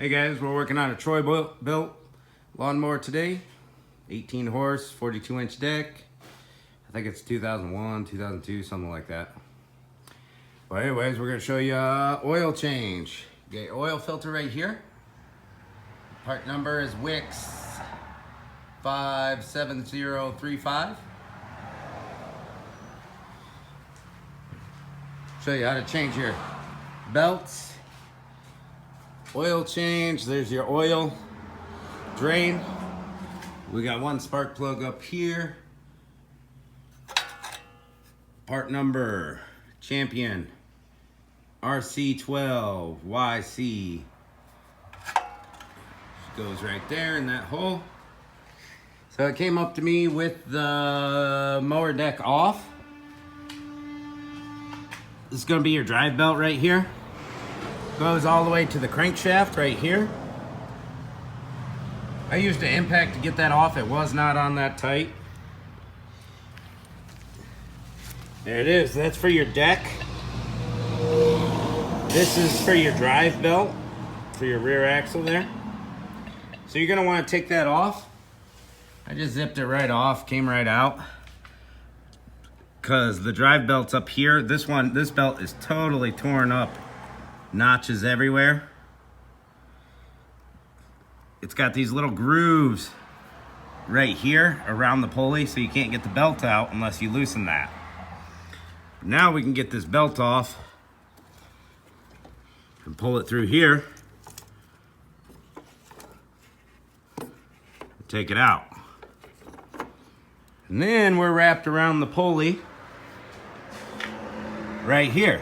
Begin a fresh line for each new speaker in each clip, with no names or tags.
Hey guys, we're working on a Troy-Bilt lawnmower today. 18 horse, 42 inch deck. I think it's 2001, 2002, something like that. But anyways, we're gonna show you oil change. Get your oil filter right here. Part number is Wix 57035. Show you how to change your belts. Oil change, there's your oil drain. We got one spark plug up here. Part number Champion RC12YC. Goes right there in that hole. So it came up to me with the mower deck off. This is gonna be your drive belt right here. Goes all the way to the crankshaft right here. I used an impact to get that off. It was not on that tight. There it is. That's for your deck. This is for your drive belt, for your rear axle there. So you're gonna want to take that off. I just zipped it right off, came right out. Cause the drive belt's up here. This belt is totally torn up. Notches everywhere. It's got these little grooves right here around the pulley, so you can't get the belt out unless you loosen that. Now we can get this belt off and pull it through here. Take it out. And then we're wrapped around the pulley right here.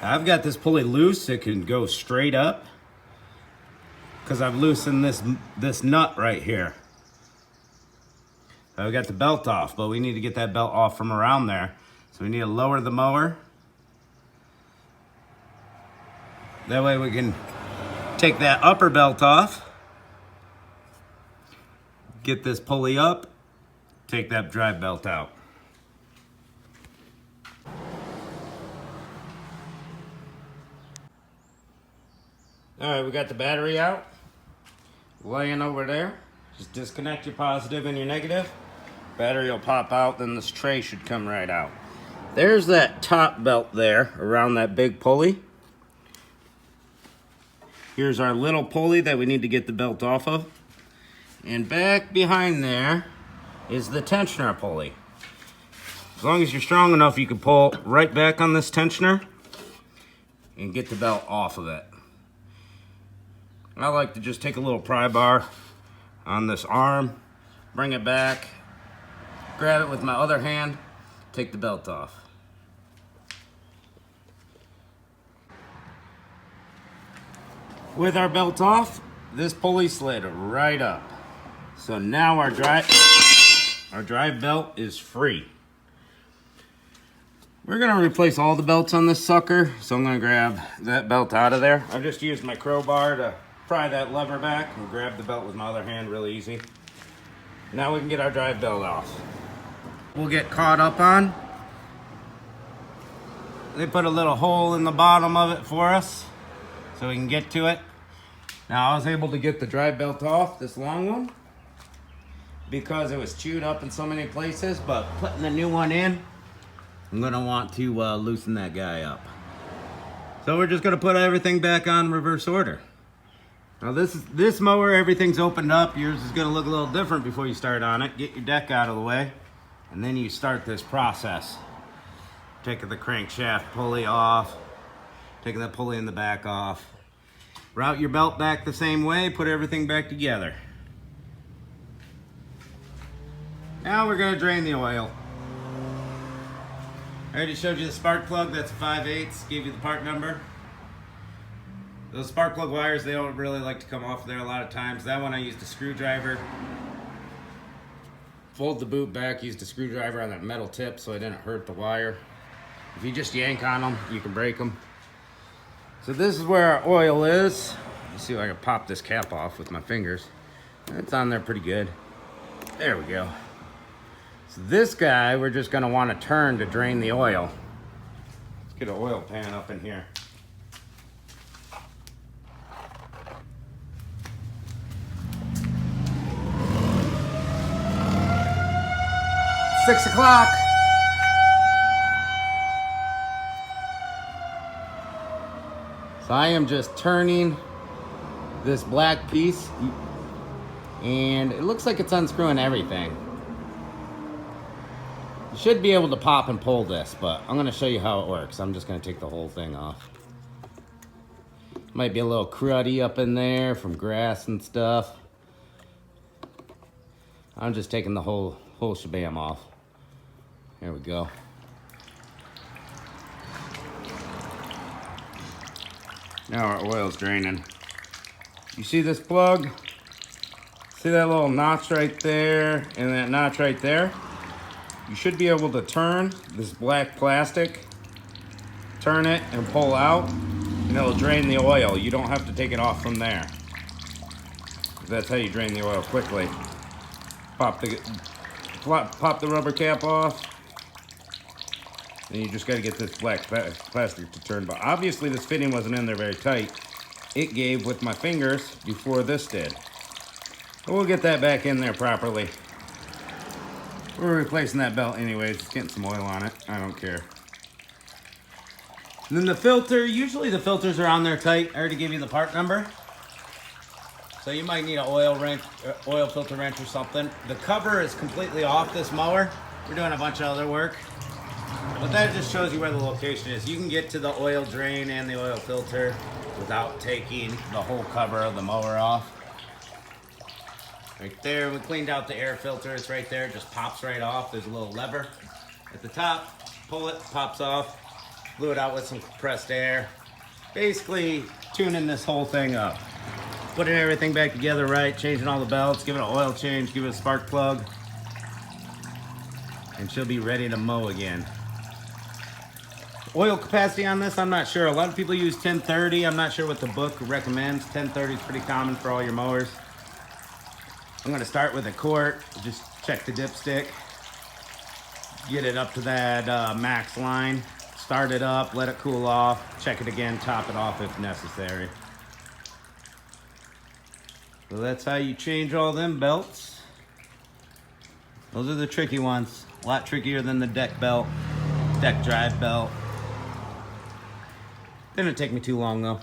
I've got this pulley loose. It can go straight up because I've loosened this nut right here. I've got the belt off, but we need to get that belt off from around there. So we need to lower the mower. That way we can take that upper belt off, get this pulley up, take that drive belt out. All right, we got the battery out, laying over there. Just disconnect your positive and your negative. Battery will pop out, then this tray should come right out. There's that top belt there around that big pulley. Here's our little pulley that we need to get the belt off of. And back behind there is the tensioner pulley. As long as you're strong enough, you can pull right back on this tensioner and get the belt off of it. I like to just take a little pry bar on this arm, bring it back, grab it with my other hand, take the belt off. With our belt off, this pulley slid right up. So now our drive belt is free. We're gonna replace all the belts on this sucker, so I'm gonna grab that belt out of there. I just used my crowbar to pry that lever back and grab the belt with my other hand really easy. Now we can get our drive belt off. We'll get caught up on. They put a little hole in the bottom of it for us so we can get to it. Now I was able to get the drive belt off, this long one, because it was chewed up in so many places, but putting the new one in, I'm gonna want to loosen that guy up. So we're just gonna put everything back on reverse order. Now this mower, everything's opened up. Yours is gonna look a little different before you start on it. Get your deck out of the way, and then you start this process. Taking the crankshaft pulley off, taking that pulley in the back off. Route your belt back the same way, put everything back together. Now we're gonna drain the oil. I already showed you the spark plug, that's a 5/8, gave you the part number. Those spark plug wires, they don't really like to come off there a lot of times. That one I used a screwdriver. Fold the boot back, used a screwdriver on that metal tip so I didn't hurt the wire. If you just yank on them, you can break them. So this is where our oil is. Let's see if I can pop this cap off with my fingers. It's on there pretty good. There we go. So this guy, we're just gonna wanna turn to drain the oil. Let's get an oil pan up in here. 6 o'clock. So I am just turning this black piece, and it looks like it's unscrewing everything. You should be able to pop and pull this, but I'm going to show you how it works. I'm just going to take the whole thing off. Might be a little cruddy up in there from grass and stuff. I'm just taking the whole shabam off. There we go. Now our oil's draining. You see this plug? See that little notch right there and that notch right there? You should be able to turn this black plastic, turn it and pull out, and it'll drain the oil. You don't have to take it off from there. That's how you drain the oil quickly. Pop the rubber cap off. And you just got to get this black plastic to turn. But obviously this fitting wasn't in there very tight. It gave with my fingers before this did. But we'll get that back in there properly. We're replacing that belt anyways. It's getting some oil on it. I don't care. And then the filter, usually the filters are on there tight. I already gave you the part number. So you might need an oil filter wrench or something. The cover is completely off this mower. We're doing a bunch of other work. But that just shows you where the location is. You can get to the oil drain and the oil filter without taking the whole cover of the mower off. Right there, we cleaned out the air filter. It's right there, it just pops right off. There's a little lever at the top. Pull it, pops off. Blew it out with some compressed air. Basically tuning this whole thing up. Putting everything back together right, changing all the belts, give it an oil change, give it a spark plug. And she'll be ready to mow again. Oil capacity on this, I'm not sure. A lot of people use 1030. I'm not sure what the book recommends. 1030 is pretty common for all your mowers. I'm gonna start with a quart. Just check the dipstick. Get it up to that max line. Start it up, let it cool off. Check it again, top it off if necessary. So that's how you change all them belts. Those are the tricky ones. A lot trickier than the deck belt, deck drive belt. Didn't take me too long though.